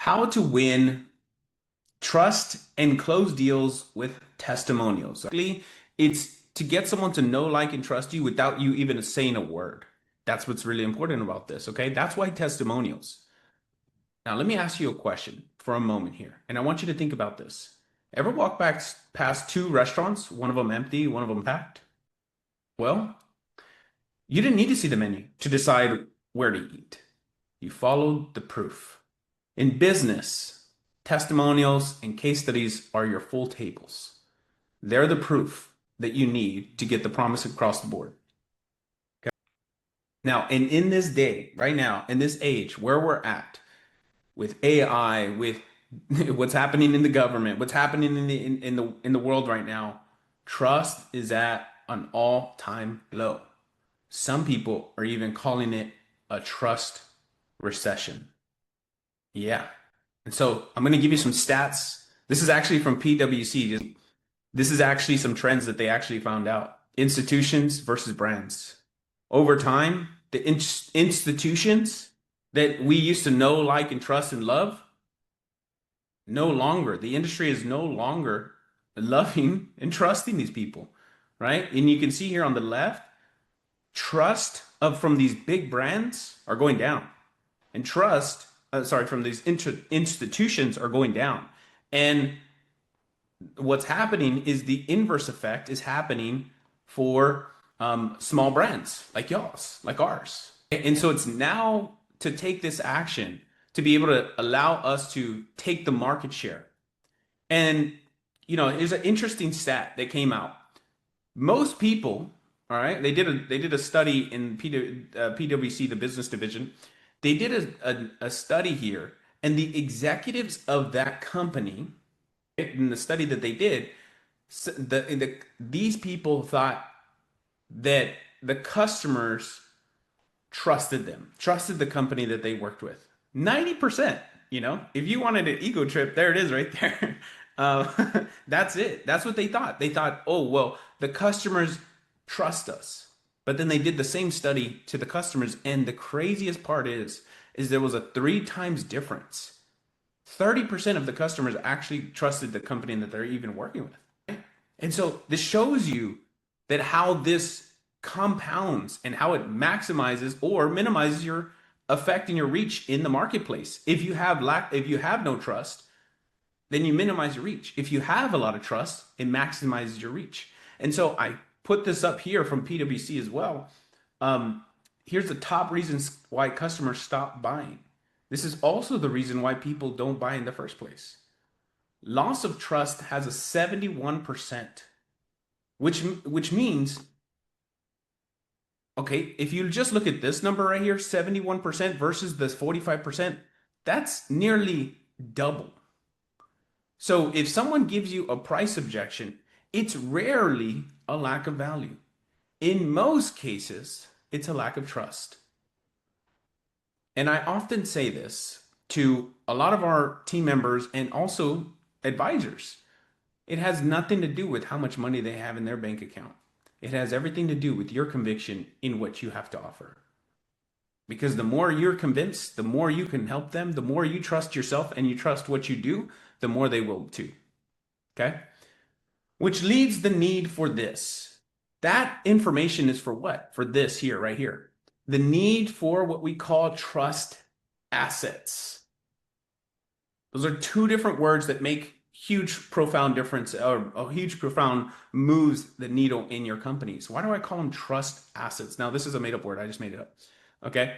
How to win trust and close deals with testimonials. Basically, it's to get someone to know, like, and trust you without you even saying a word. That's what's really important about this, okay? That's why testimonials. Now, let me ask you a question for a moment here, and I want you to think about this. Ever walk back past two restaurants, one of them empty, one of them packed? Well, you didn't need to see the menu to decide where to eat. You followed the proof. In business, testimonials and case studies are your full tables. They're the proof that you need to get the promise across the board. Okay. Now, and in this day, right now, in this age where we're at, with AI, with what's happening in the government, what's happening in the world right now, trust is at an all-time low. Some people are even calling it a trust recession. Yeah. And so I'm going to give you some stats. This is actually from PwC. This is actually some trends that they actually found out. Institutions versus brands. Over time, the institutions that we used to know, like, and trust and love, no longer. The industry is no longer loving and trusting these people, right? And you can see here on the left, trust from these big brands are going down, and trust, from these institutions are going down. And what's happening is the inverse effect is happening for small brands like y'all's, like ours. And so it's now to take this action to be able to allow us to take the market share. And, there's an interesting stat that came out. Most people, all right, they did a study in PwC, the business division. They did a study here, and the executives of that company, in the study that they did, these people thought that the customers trusted them, trusted the company that they worked with. 90%, if you wanted an ego trip, there it is right there. That's it. That's what they thought. They thought, oh, well, the customers trust us. But then they did the same study to the customers. And the craziest part is there was a 3 times difference. 30% of the customers actually trusted the company that they're even working with. And so this shows you that how this compounds and how it maximizes or minimizes your effect and your reach in the marketplace. If you have no trust, then you minimize your reach. If you have a lot of trust, it maximizes your reach. And so I put this up here from PwC as well. Here's the top reasons why customers stop buying. This is also the reason why people don't buy in the first place. Loss of trust has a 71%, which means, okay, if you just look at this number right here, 71% versus this 45%, that's nearly double. So if someone gives you a price objection, it's rarely a lack of value. In most cases, it's a lack of trust. And I often say this to a lot of our team members and also advisors. It has nothing to do with how much money they have in their bank account. It has everything to do with your conviction in what you have to offer. Because the more you're convinced, the more you can help them, the more you trust yourself and you trust what you do, the more they will too. Okay? Which leads the need for this. That information is for what? For this here, right here. The need for what we call trust assets. Those are 2 different words that make huge, profound difference, or a huge, profound moves the needle in your companies. Why do I call them trust assets? Now, this is a made-up word. I just made it up. Okay.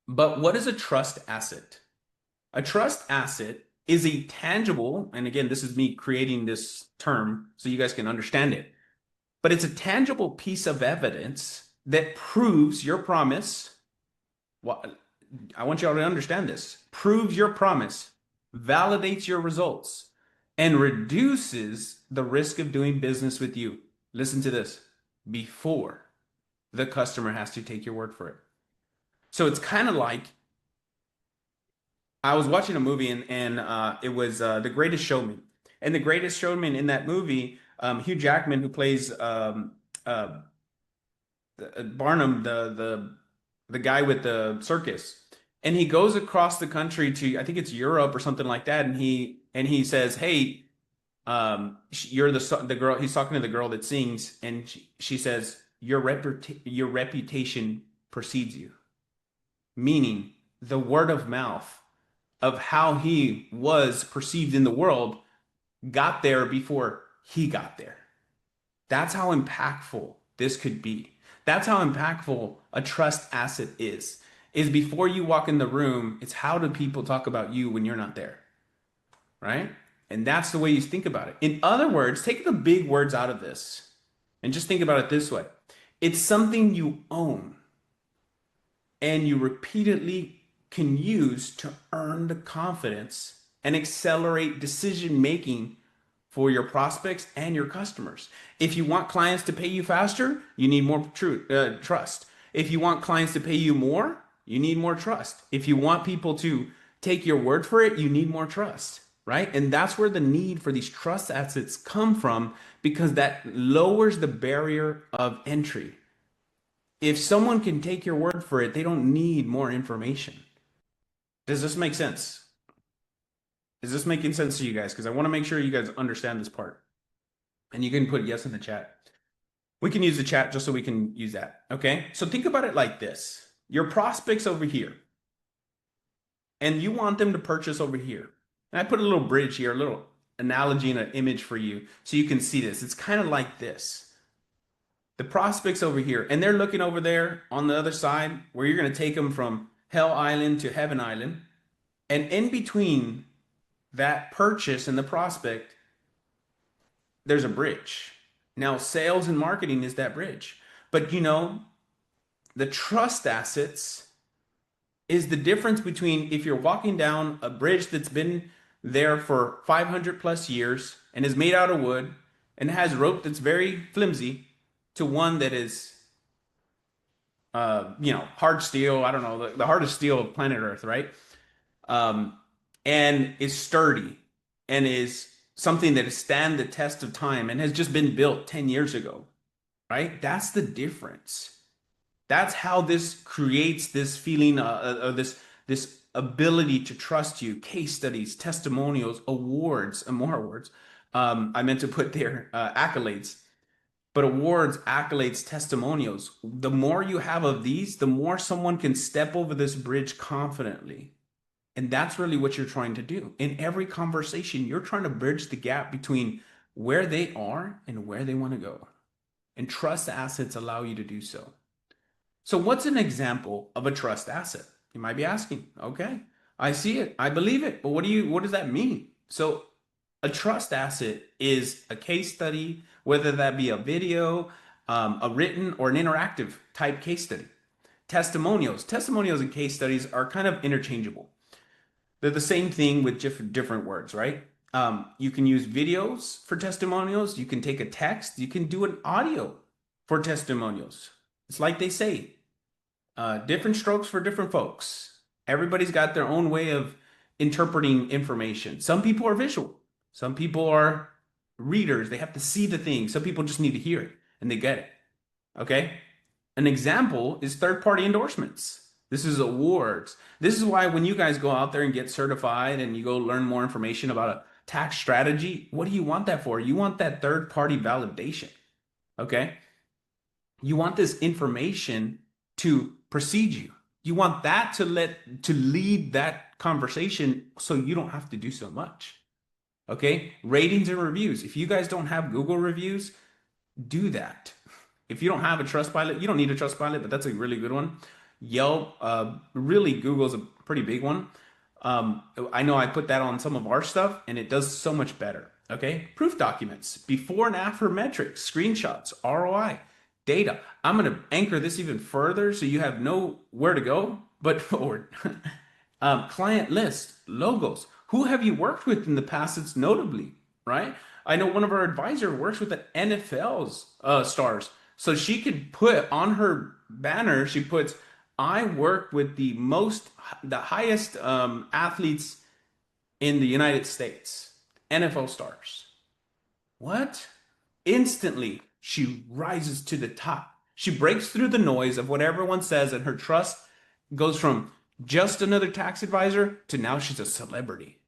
But what is a trust asset? A trust asset is a tangible, and again, this is me creating this term so you guys can understand it, but it's a tangible piece of evidence that proves your promise. Well, I want you all to understand this. Proves your promise, validates your results, and reduces the risk of doing business with you. Listen to this. Before the customer has to take your word for it. So it's kind of like, I was watching a movie and it was The Greatest Showman. And The Greatest Showman, in that movie, Hugh Jackman, who plays Barnum, the guy with the circus. and he goes across the country to, I think it's Europe or something like that, and he says, "Hey, you're the girl." He's talking to the girl that sings, and she says, your reputation precedes you," meaning the word of mouth of how he was perceived in the world got there before he got there. That's how impactful this could be. That's how impactful a trust asset is before you walk in the room, it's how do people talk about you when you're not there, right? And that's the way you think about it. In other words, take the big words out of this and just think about it this way. It's something you own and you repeatedly can use to earn the confidence and accelerate decision making for your prospects and your customers. If you want clients to pay you faster, you need more trust. If you want clients to pay you more, you need more trust. If you want people to take your word for it, you need more trust, right? And that's where the need for these trust assets come from, because that lowers the barrier of entry. If someone can take your word for it, they don't need more information. Does this make sense? Is this making sense to you guys? Because I want to make sure you guys understand this part. And you can put yes in the chat. We can use the chat just so we can use that. Okay. So think about it like this. Your prospects over here, and you want them to purchase over here. And I put a little bridge here, a little analogy and an image for you so you can see this. It's kind of like this. The prospects over here, and they're looking over there on the other side where you're going to take them from Hell Island to Heaven Island. And in between that purchase and the prospect, there's a bridge. Now, sales and marketing is that bridge. But the trust assets is the difference between if you're walking down a bridge that's been there for 500 plus years and is made out of wood and has rope that's very flimsy, to one that is hard steel. I don't know, the hardest steel of planet Earth, right? And is sturdy and is something that has stand the test of time and has just been built 10 years ago, right? That's the difference. That's how this creates this feeling of this ability to trust you. Case studies, testimonials, awards, and more awards. I meant to put there accolades, but awards, accolades, testimonials. The more you have of these, the more someone can step over this bridge confidently. And that's really what you're trying to do. In every conversation, you're trying to bridge the gap between where they are and where they want to go. And trust assets allow you to do so. So what's an example of a trust asset? You might be asking, okay, I see it, I believe it, but what does that mean? So a trust asset is a case study, whether that be a video, a written or an interactive type case study. Testimonials and case studies are kind of interchangeable. They're the same thing with different words, right? You can use videos for testimonials. You can take a text. You can do an audio for testimonials. It's like they say, different strokes for different folks. Everybody's got their own way of interpreting information. Some people are visual. Some people are readers. They have to see the thing. Some people just need to hear it and they get it. Okay? An example is third-party endorsements. This is awards. This is why when you guys go out there and get certified and you go learn more information about a tax strategy, what do you want that for? You want that third-party validation. Okay? You want this information to precede you. You want that to lead that conversation so you don't have to do so much. Okay? Ratings and reviews. If you guys don't have Google reviews, do that. If you don't have a Trustpilot, you don't need a Trustpilot, but that's a really good one. Yelp, really Google's a pretty big one. I know I put that on some of our stuff and it does so much better. Okay? Proof documents, before and after metrics, screenshots, ROI, data. I'm going to anchor this even further so you have nowhere to go but forward. Client list, logos. Who have you worked with in the past that's notably, right? I know one of our advisors works with the NFL's stars. So she could put on her banner, she puts, I work with the highest athletes in the United States, NFL stars. What? Instantly, she rises to the top. She breaks through the noise of what everyone says, and her trust goes from just another tax advisor to now she's a celebrity.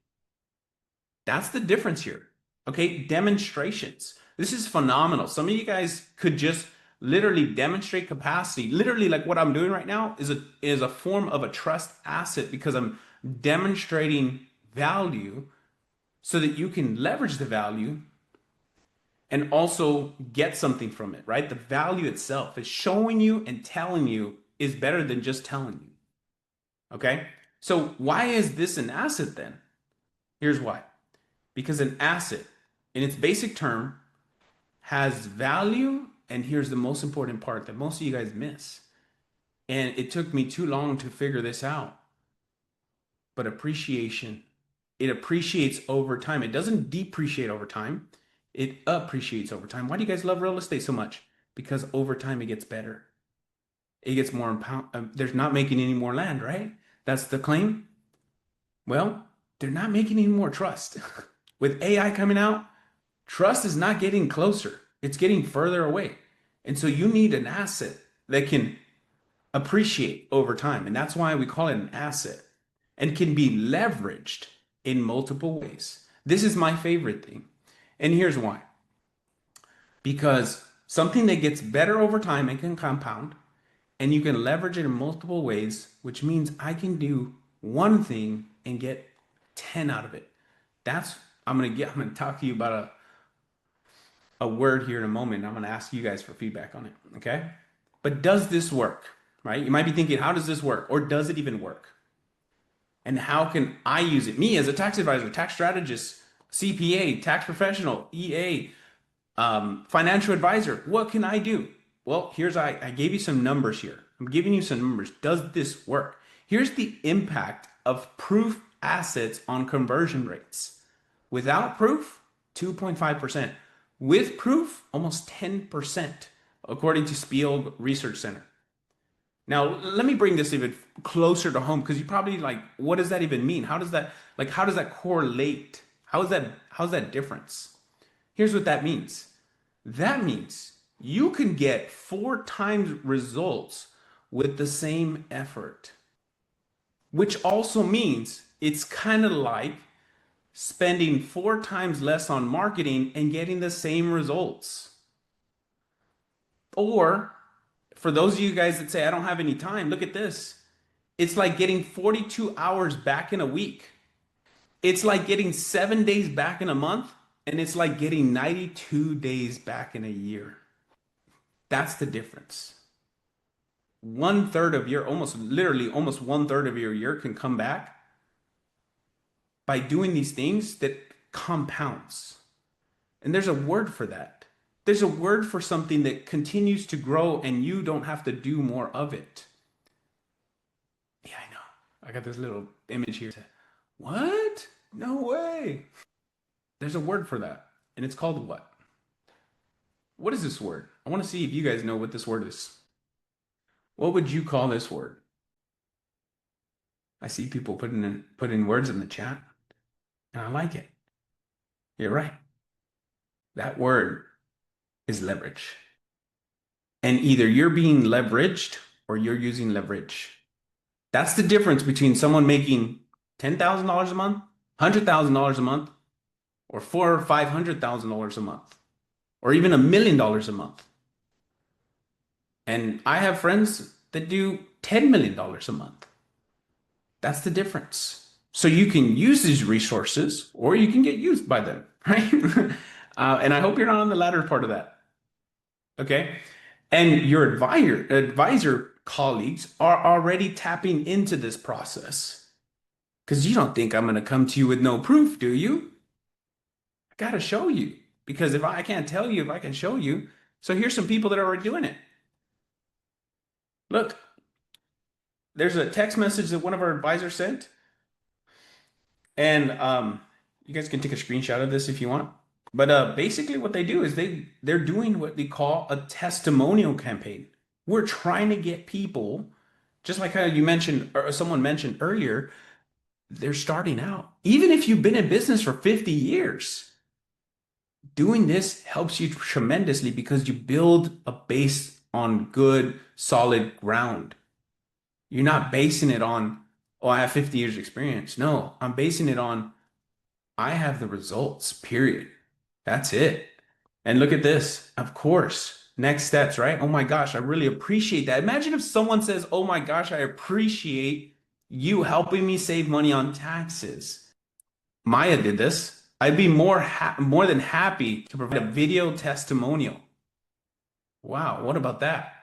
That's the difference here. Okay, demonstrations. This is phenomenal. Some of you guys could just literally demonstrate capacity. Literally, like what I'm doing right now is a form of a trust asset because I'm demonstrating value so that you can leverage the value and also get something from it, right? The value itself is showing you and telling you is better than just telling you. Okay? So why is this an asset then? Here's why. Because an asset, in its basic term, has value. And here's the most important part that most of you guys miss. And it took me too long to figure this out. But appreciation, it appreciates over time. It doesn't depreciate over time. It appreciates over time. Why do you guys love real estate so much? Because over time it gets better. It gets more there's not making any more land, right? That's the claim. Well, they're not making any more trust. With AI coming out, trust is not getting closer. It's getting further away. And so you need an asset that can appreciate over time. And that's why we call it an asset and can be leveraged in multiple ways. This is my favorite thing. And here's why. Because something that gets better over time and can compound, and you can leverage it in multiple ways, which means I can do one thing and get 10 out of it. I'm gonna talk to you about a word here in a moment. I'm gonna ask you guys for feedback on it. Okay. But does this work? Right? You might be thinking, how does this work? Or does it even work? And how can I use it? Me as a tax advisor, tax strategist, CPA, tax professional, EA, financial advisor, what can I do? Well, I gave you some numbers here. I'm giving you some numbers. Does this work? Here's the impact of proof assets on conversion rates. Without proof, 2.5%. With proof, almost 10%, according to Spiel Research Center. Now, let me bring this even closer to home because you probably like, what does that even mean? How does that correlate? How's that difference? Here's what that means. That means you can get 4 times results with the same effort, which also means it's kind of like spending 4 times less on marketing and getting the same results. Or for those of you guys that say, I don't have any time, look at this. It's like getting 42 hours back in a week. It's like getting 7 days back in a month. And it's like getting 92 days back in a year. That's the difference. 1/3 of your, almost 1/3 of your year can come back by doing these things that compounds. And there's a word for that. There's a word for something that continues to grow and you don't have to do more of it. Yeah, I know. I got this little image here. What? No way. There's a word for that. And it's called what? What is this word? I want to see if you guys know what this word is. What would you call this word? I see people putting words in the chat, and I like it. You're right. That word is leverage. And either you're being leveraged or you're using leverage. That's the difference between someone making $10,000 a month, $100,000 a month, or $400,000 or $500,000 a month, or even $1 million a month. And I have friends that do $10 million a month. That's the difference. So you can use these resources or you can get used by them, right? And I hope you're not on the latter part of that. Okay. And your advisor colleagues are already tapping into this process. Because you don't think I'm going to come to you with no proof, do you? I got to show you. Because if I can't tell you, if I can show you. So here's some people that are already doing it. Look, there's a text message that one of our advisors sent. And you guys can take a screenshot of this if you want. But basically what they do is they're doing what they call a testimonial campaign. We're trying to get people, just like how you mentioned, or someone mentioned earlier, they're starting out. Even if you've been in business for 50 years, doing this helps you tremendously because you build a base on good, solid ground. You're not basing it on oh, I have 50 years experience. No, I'm basing it on I have the results, period. That's it. And look at this. Of course, next steps, right? Oh my gosh, I really appreciate that. Imagine if someone says, oh my gosh, I appreciate you helping me save money on taxes. Maya did this. I'd be more than happy to provide a video testimonial. Wow, what about that?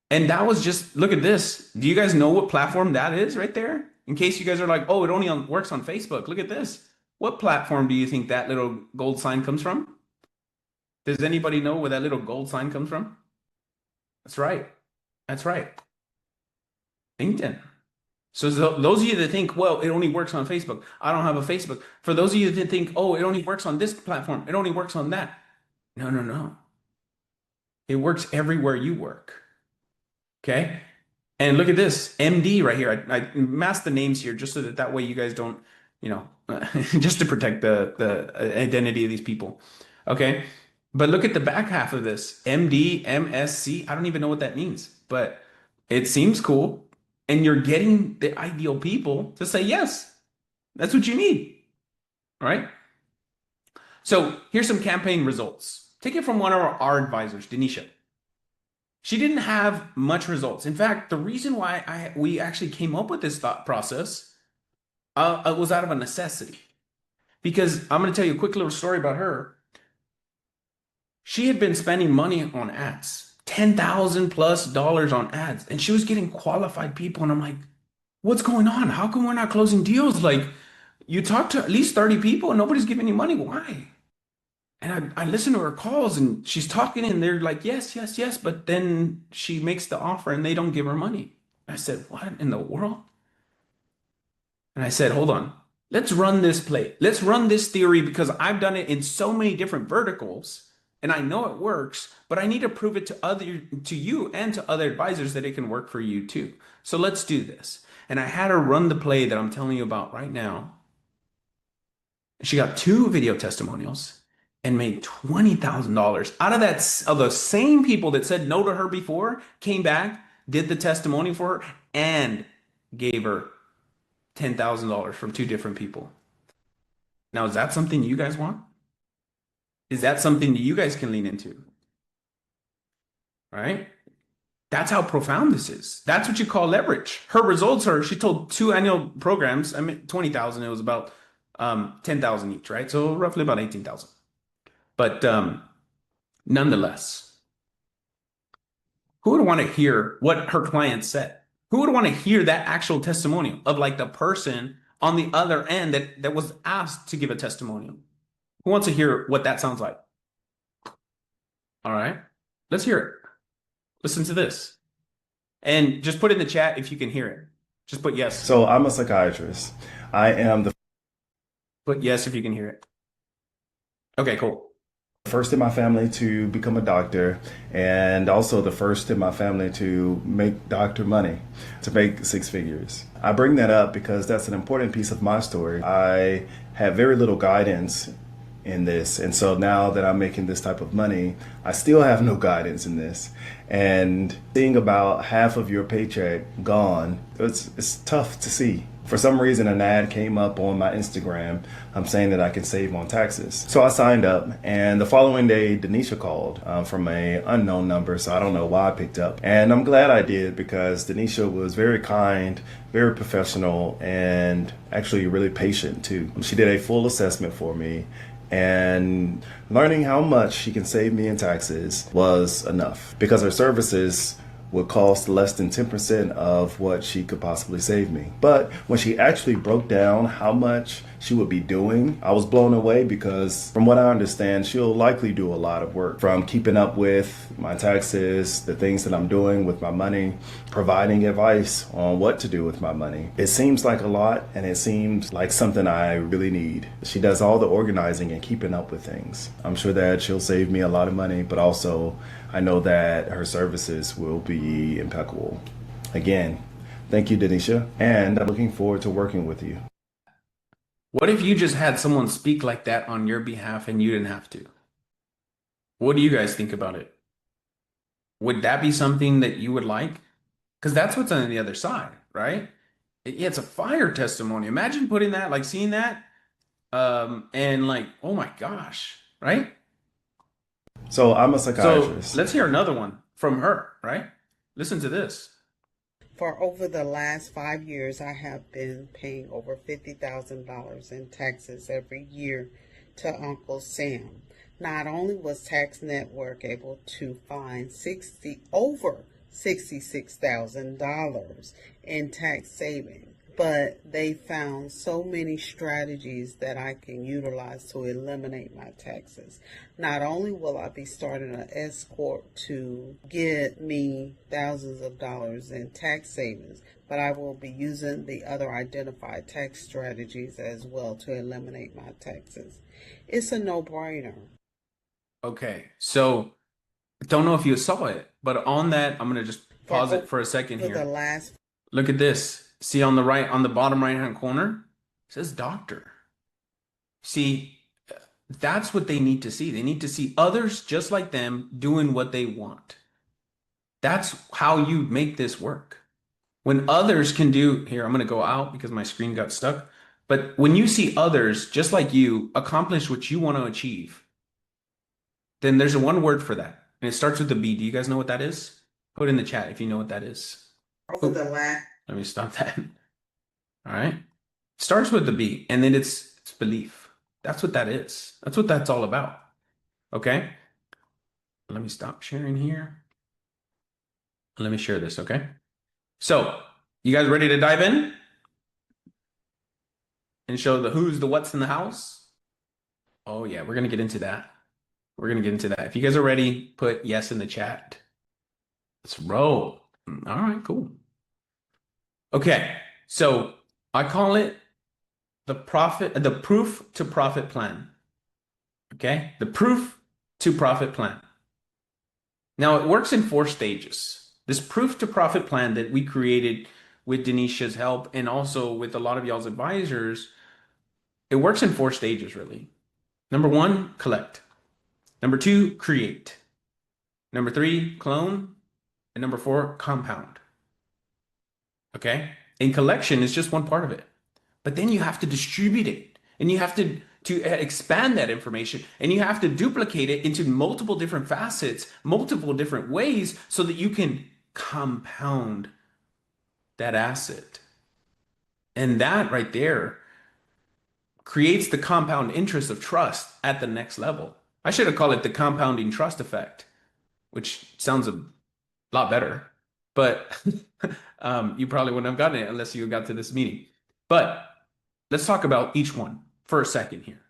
And that was just, look at this. Do you guys know what platform that is right there? In case you guys are like, oh, it only works on Facebook. Look at this. What platform do you think that little gold sign comes from? Does anybody know where that little gold sign comes from? That's right. That's right. LinkedIn. So those of you that think, well, it only works on Facebook. I don't have a Facebook. For those of you that think, oh, it only works on this platform. It only works on that. No, no, no. It works everywhere you work. Okay. And look at this MD right here. I masked the names here just so that way you guys don't, you know, just to protect the identity of these people. Okay. But look at the back half of this MD, MSc. I don't even know what that means, but it seems cool. And you're getting the ideal people to say yes. That's what you need. All right. So here's some campaign results. Take it from one of our advisors, Denisha. She didn't have much results. In fact, the reason why we actually came up with this thought process was out of a necessity. Because I'm going to tell you a quick little story about her. She had been spending money on ads, $10,000+ on ads, and she was getting qualified people. And I'm like, what's going on? How come we're not closing deals? Like, you talk to at least 30 people and nobody's giving you money. Why? And I listen to her calls and she's talking and they're like, yes, yes, yes. But then she makes the offer and they don't give her money. I said, what in the world? And I said, hold on, let's run this play. Let's run this theory because I've done it in so many different verticals and I know it works, but I need to prove it to you and to other advisors that it can work for you too. So let's do this. And I had her run the play that I'm telling you about right now. She got 2 video testimonials and made $20,000 out of that. Of the same people that said no to her before, came back, did the testimony for her, and gave her $10,000 from 2 different people. Now, is that something you guys want? Is that something that you guys can lean into? Right? That's how profound this is. That's what you call leverage. Her results are, she told 2 annual programs, I mean, 20,000, it was about 10,000 each, right? So roughly about 18,000. But nonetheless, who would want to hear what her client said? Who would want to hear that actual testimonial of like the person on the other end that was asked to give a testimonial? Who wants to hear what that sounds like? All right, let's hear it. Listen to this. And just put in the chat if you can hear it. Just put yes. So I'm a psychiatrist. I am the Put yes if you can hear it. Okay, cool. first in my family to become a doctor, and also the first in my family to make doctor money, to make 6 figures. I bring that up because that's an important piece of my story. I had very little guidance in this, and so now that I'm making this type of money, I still have no guidance in this. And seeing about half of your paycheck gone, it's tough to see. For some reason, an ad came up on my Instagram saying that I can save on taxes. So I signed up, and the following day, Denisha called from an unknown number, so I don't know why I picked up. And I'm glad I did because Denisha was very kind, very professional, and actually really patient too. She did a full assessment for me, and learning how much she can save me in taxes was enough because her services would cost less than 10% of what she could possibly save me. But when she actually broke down how much she would be doing, I was blown away because from what I understand, she'll likely do a lot of work from keeping up with my taxes, the things that I'm doing with my money, providing advice on what to do with my money. It seems like a lot, and it seems like something I really need. She does all the organizing and keeping up with things. I'm sure that she'll save me a lot of money, but also I know that her services will be impeccable. Again, thank you, Denisha, and I'm looking forward to working with you. What if you just had someone speak like that on your behalf and you didn't have to? What do you guys think about it? Would that be something that you would like? Because that's what's on the other side, right? Yeah, it's a fire testimony. Imagine putting that, like seeing that, and like, oh my gosh, right? So I'm a So psychiatrist. let's hear another one from her, right? Listen to this. For over the last 5 years, I have been paying over $50,000 in taxes every year to Uncle Sam. Not only was Tax Network able to find over $66,000 in tax savings, but they found so many strategies that I can utilize to eliminate my taxes. Not only will I be starting an S corp to get me thousands of dollars in tax savings, but I will be using the other identified tax strategies as well to eliminate my taxes. It's a no-brainer. Okay, so don't know if you saw it, but on that, I'm gonna just For pause it for a second over the here. last Look at this. See on the right, on the bottom right hand corner, it says doctor. See, that's what they need to see. They need to see others just like them doing what they want. That's how you make this work. When others can do, here, I'm going to go out because my screen got stuck. But when you see others just like you accomplish what you want to achieve, then there's a one word for that. And it starts with the B. Do you guys know what that is? Put in the chat if you know what that is. over Oh, the last let me stop that. All right. Starts with the B, and then it's belief. That's what that is. That's what that's all about. Okay. Let me stop sharing here. Let me share this. Okay. So, you guys ready to dive in and show the who's, the what's in the house? Oh, yeah. We're going to get into that. We're going to get into that. If you guys are ready, put yes in the chat. Let's roll. All right, cool. Okay. So, I call it the proof to profit plan. Okay. The proof to profit plan. Now, it works in 4 stages. This proof to profit plan that we created with Denisha's help and also with a lot of y'all's advisors, it works in 4 stages, really. Number 1, collect. Number 2, create. Number 3, clone. And number 4, compound. Okay? And collection is just one part of it. But then you have to distribute it. And you have to expand that information, and you have to duplicate it into multiple different facets, multiple different ways, so that you can compound that asset. And that right there creates the compound interest of trust at the next level. I should have called it the compounding trust effect, which sounds a lot better, but you probably wouldn't have gotten it unless you got to this meeting. But let's talk about each one for a second here.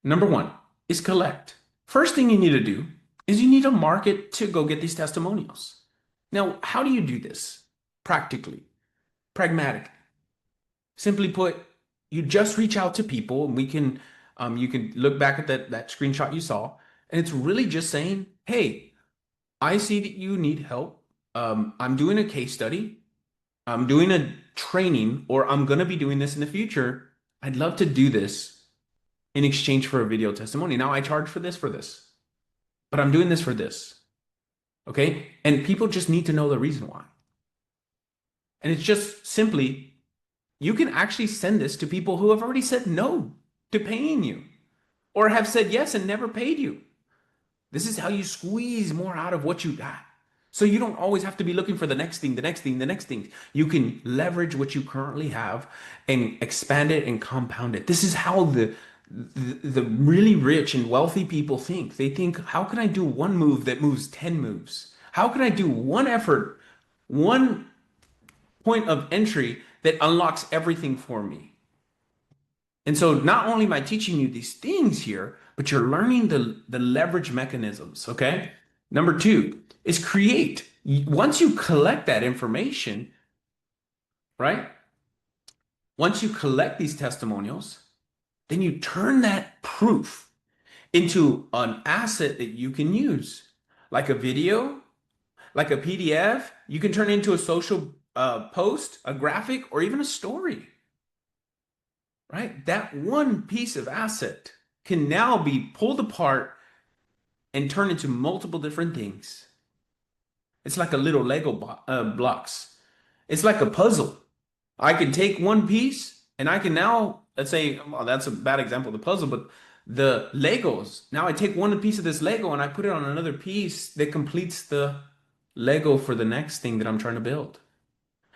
Number 1 is collect. First thing you need to do is you need a market to go get these testimonials. Now, how do you do this? Practically, pragmatically. Simply put, you just reach out to people, and you can look back at that screenshot you saw, and it's really just saying, hey, I see that you need help. I'm doing a case study. I'm doing a training, or I'm going to be doing this in the future. I'd love to do this in exchange for a video testimony. Now I charge for this, but I'm doing this for this. Okay. And people just need to know the reason why. And it's just simply, you can actually send this to people who have already said no to paying you or have said yes and never paid you. This is how you squeeze more out of what you got. So you don't always have to be looking for the next thing, the next thing, the next thing. You can leverage what you currently have and expand it and compound it. This is how the really rich and wealthy people think. They think, how can I do one move that moves 10 moves? How can I do one effort, one point of entry that unlocks everything for me? And so not only am I teaching you these things here, but you're learning the leverage mechanisms, okay? Number 2 is create. Once you collect that information, right? Once you collect these testimonials, then you turn that proof into an asset that you can use, like a video, like a PDF. You can turn it into a social post, a graphic, or even a story, right? That one piece of asset can now be pulled apart and turned into multiple different things. It's like a little Lego blocks. It's like a puzzle. I can take one piece and I can now, let's say, well, that's a bad example of the puzzle, but the Legos. Now I take one piece of this Lego and I put it on another piece that completes the Lego for the next thing that I'm trying to build.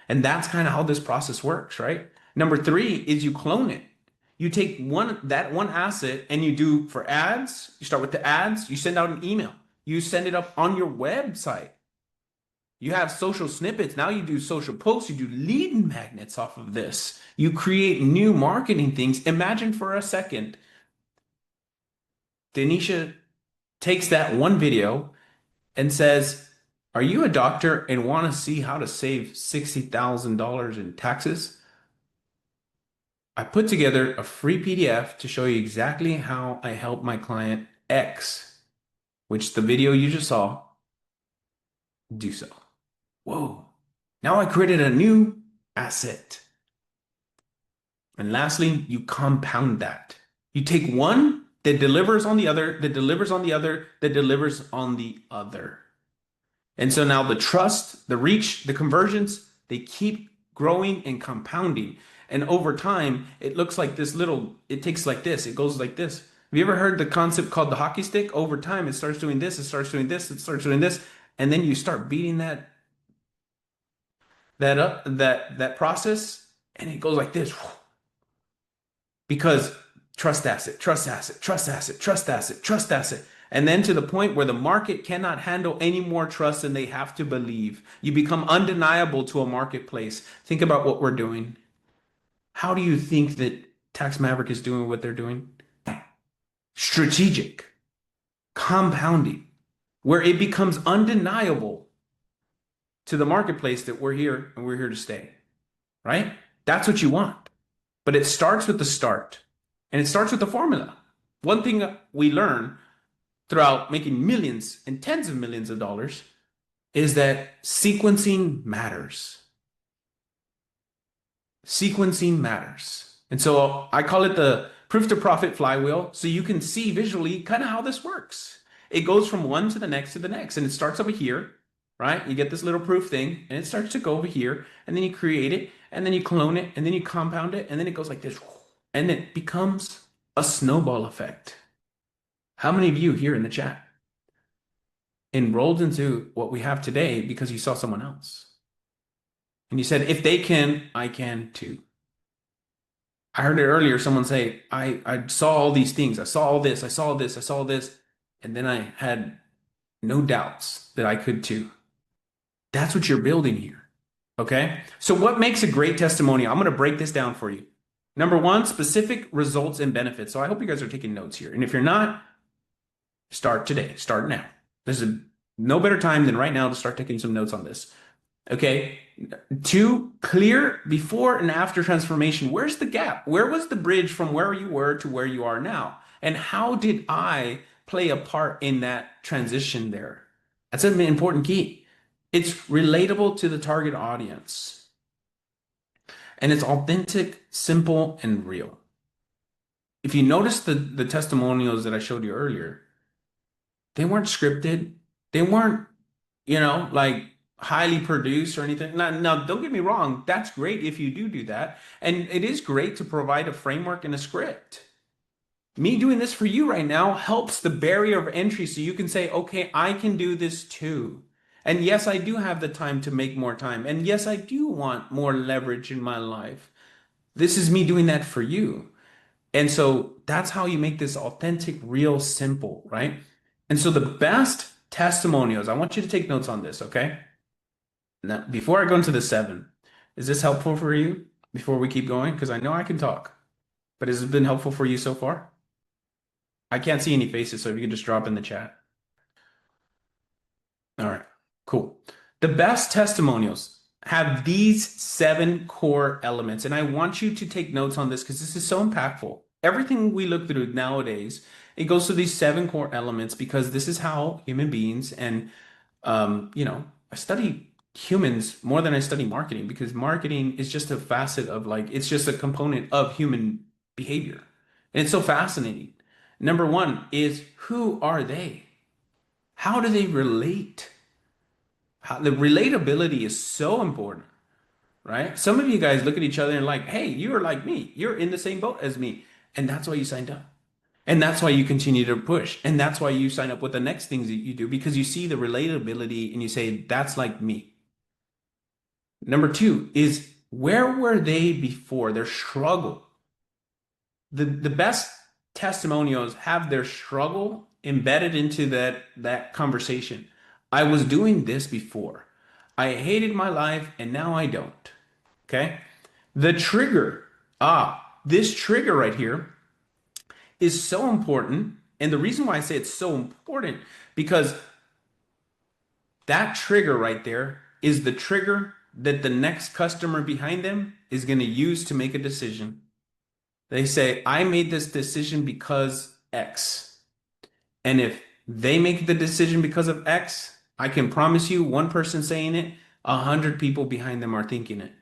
And that's kind of how this process works, right? Number three is you clone it. You take that one asset and you do for ads, you start with the ads, you send out an email, you send it up on your website. You have social snippets. Now you do social posts, you do lead magnets off of this. You create new marketing things. Imagine for a second, Denisha takes that one video and says, are you a doctor and want to see how to save $60,000 in taxes? I put together a free PDF to show you exactly how I help my client X, which the video you just saw, do so. Whoa. Now I created a new asset. And lastly, you compound that. You take one that delivers on the other, that delivers on the other, that delivers on the other. And so now the trust, the reach, the conversions, they keep growing and compounding. And over time, it looks like this little, it takes like this, it goes like this. Have you ever heard the concept called the hockey stick? Over time, it starts doing this, it starts doing this, it starts doing this, and then you start beating that process, and it goes like this. Because trust asset, trust asset, trust asset, trust asset, trust asset. And then to the point where the market cannot handle any more trust and they have to believe. You become undeniable to a marketplace. Think about what we're doing. How do you think that Tax Maverick is doing what they're doing? Strategic, compounding, where it becomes undeniable to the marketplace that we're here and we're here to stay, right? That's what you want. But it starts with the start, and it starts with the formula. One thing we learn throughout making millions and tens of millions of dollars is that sequencing matters. Sequencing matters. And so I call it the proof to profit flywheel, so you can see visually kind of how this works. It goes from one to the next to the next, and it starts over here, right? You get this little proof thing, and it starts to go over here, and then you create it, and then you clone it, and then you compound it, and then it goes like this, and it becomes a snowball effect. How many of you here in the chat enrolled into what we have today because you saw someone else? And you said, if they can, I can too. I heard it earlier, someone say, I saw all these things. I saw all this, I saw this, I saw this. And then I had no doubts that I could too. That's what you're building here. Okay. So what makes a great testimonial? I'm going to break this down for you. Number one, specific results and benefits. So I hope you guys are taking notes here. And if you're not, start today. Start now. There's no better time than right now to start taking some notes on this. Okay. Two, clear before and after transformation. Where's the gap? Where was the bridge from where you were to where you are now? And how did I play a part in that transition there? That's an important key. It's relatable to the target audience. And it's authentic, simple, and real. If you notice the testimonials that I showed you earlier, they weren't scripted. They weren't, like highly produced or anything. Now, don't get me wrong. That's great if you do that. And it is great to provide a framework and a script. Me doing this for you right now helps the barrier of entry so you can say, okay, I can do this too. And yes, I do have the time to make more time. And yes, I do want more leverage in my life. This is me doing that for you. And so that's how you make this authentic, real, simple, right? And so the best testimonials, I want you to take notes on this, okay? Now, before I go into the 7, is this helpful for you before we keep going? Because I know I can talk, but has it been helpful for you so far? I can't see any faces, so if you could just drop in the chat. All right, cool. The best testimonials have these 7 core elements, and I want you to take notes on this because this is so impactful. Everything we look through nowadays, it goes to these 7 core elements because this is how human beings and, I study humans more than I study marketing because marketing is just a facet of it's just a component of human behavior. And it's so fascinating. Number 1 is, who are they? How do they relate? The relatability is so important. right? Some of you guys look at each other and like, hey, you're like me. You're in the same boat as me. And that's why you signed up. And that's why you continue to push. And that's why you sign up with the next things that you do, because you see the relatability and you say, that's like me. Number two is, where were they before? Their struggle. The best testimonials have their struggle embedded into that conversation. I was doing this before. I hated my life and now I don't. Okay? The trigger. This trigger right here is so important. And the reason why I say it's so important, because that trigger right there is the trigger that the next customer behind them is going to use to make a decision. They say, I made this decision because X. And if they make the decision because of X, I can promise you, one person saying it, 100 people behind them are thinking it.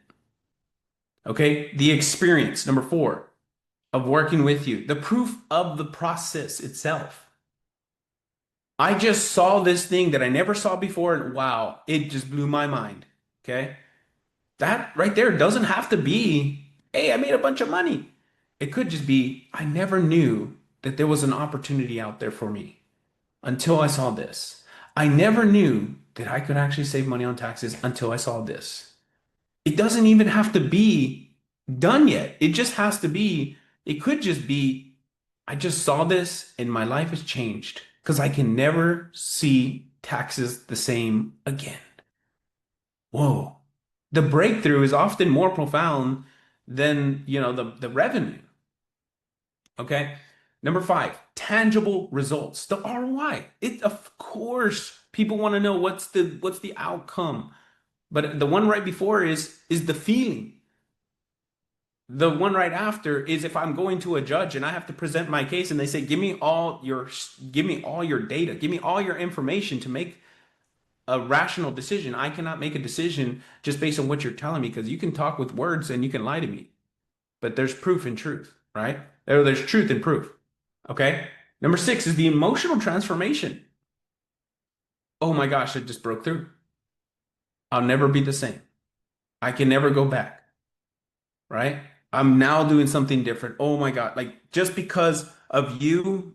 Okay? The experience, number 4, of working with you, the proof of the process itself. I just saw this thing that I never saw before, and wow, it just blew my mind. Okay? That right there doesn't have to be, hey, I made a bunch of money. It could just be, I never knew that there was an opportunity out there for me until I saw this. I never knew that I could actually save money on taxes until I saw this. It doesn't even have to be done yet. It just has to be, it could just be, I just saw this and my life has changed because I can never see taxes the same again. Whoa. The breakthrough is often more profound than, the revenue. Okay. Number 5, tangible results, the ROI. Of course, people want to know what's the outcome. But the one right before is the feeling. The one right after is if I'm going to a judge and I have to present my case and they say, give me all your data, give me all your information to make a rational decision. I cannot make a decision just based on what you're telling me, because you can talk with words and you can lie to me. But there's proof in truth, right? There's truth in proof. Okay. Number 6 is the emotional transformation. Oh my gosh, it just broke through. I'll never be the same. I can never go back. Right? I'm now doing something different. Oh my God. Like, just because of you,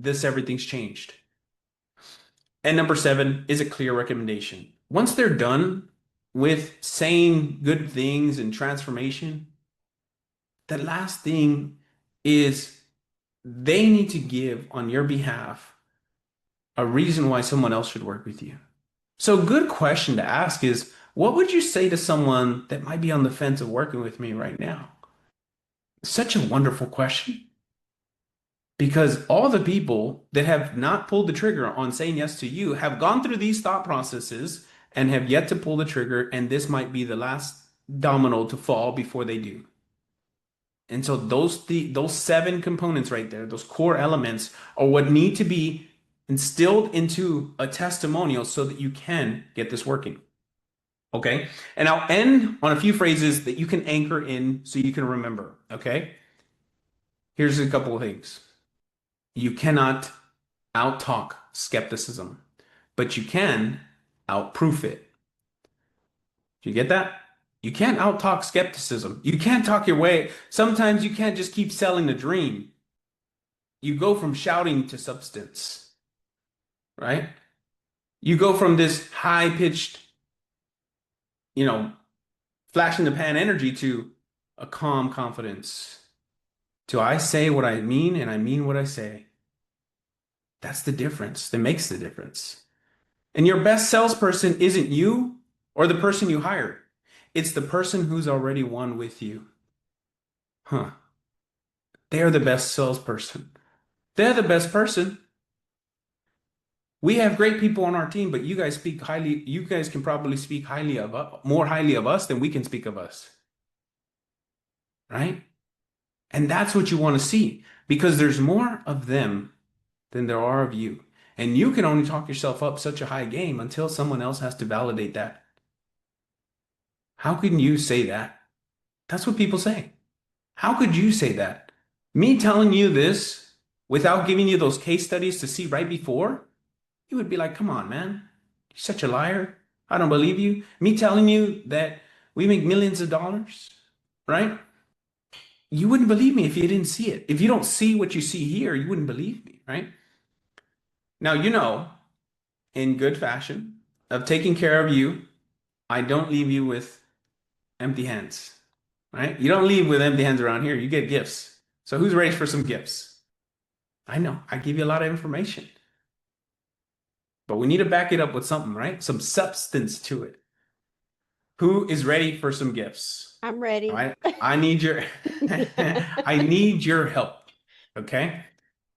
everything's changed. And number 7 is a clear recommendation. Once they're done with saying good things and transformation, the last thing is they need to give on your behalf a reason why someone else should work with you. So a good question to ask is, what would you say to someone that might be on the fence of working with me right now? Such a wonderful question. Because all the people that have not pulled the trigger on saying yes to you have gone through these thought processes and have yet to pull the trigger, and this might be the last domino to fall before they do. And so those 7 components right there, those core elements, are what need to be instilled into a testimonial so that you can get this working. Okay? And I'll end on a few phrases that you can anchor in so you can remember. Okay? Here's a couple of things. You cannot out-talk skepticism, but you can out-proof it. Do you get that? You can't out-talk skepticism. You can't talk your way. Sometimes you can't just keep selling the dream. You go from shouting to substance, right? You go from this high-pitched, flash in the pan energy to a calm confidence. To I say what I mean and I mean what I say. That's the difference. That makes the difference. And your best salesperson isn't you or the person you hired. It's the person who's already won with you. They're the best salesperson. They're the best person. We have great people on our team, but you guys speak highly. You guys can probably speak more highly of us than we can speak of us. Right? And that's what you want to see, because there's more of them than there are of you. And you can only talk yourself up such a high game until someone else has to validate that. How can you say that? That's what people say. How could you say that? Me telling you this without giving you those case studies to see right before, you would be like, come on, man. You're such a liar. I don't believe you. Me telling you that We make millions of dollars, right? You wouldn't believe me if you didn't see it. If you don't see what you see here, you wouldn't believe me, right? Now, in good fashion of taking care of you, I don't leave you with empty hands, right? You don't leave with empty hands around here. You get gifts. So who's ready for some gifts? I know I give you a lot of information, but we need to back it up with something, right? Some substance to it. Who is ready for some gifts? I'm ready. All right. I need your I need your help. Okay.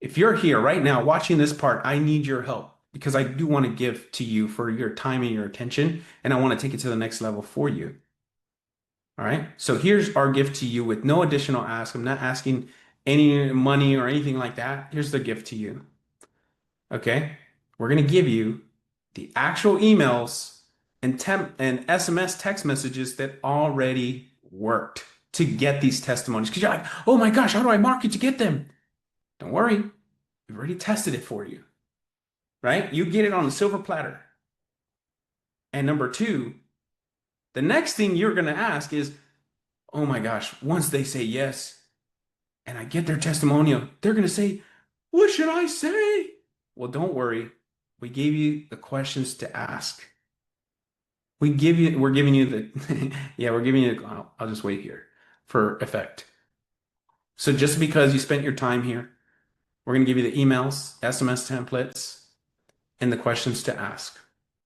If you're here right now watching this part, I need your help because I do want to give to you for your time and your attention, and I want to take it to the next level for you. All right. So here's our gift to you with no additional ask. I'm not asking any money or anything like that. Here's the gift to you. Okay. We're going to give you the actual emails and SMS text messages that already worked to get these testimonies. Because you're like, oh my gosh, how do I market to get them? Don't worry. We've already tested it for you. Right? You get it on a silver platter. And number two, the next thing you're going to ask is, oh my gosh, once they say yes and I get their testimonial, they're going to say, what should I say? Well, don't worry. We gave you the questions to ask. We're giving you the, we're giving you, I'll just wait here for effect. So just because you spent your time here, we're going to give you the emails, SMS templates, and the questions to ask.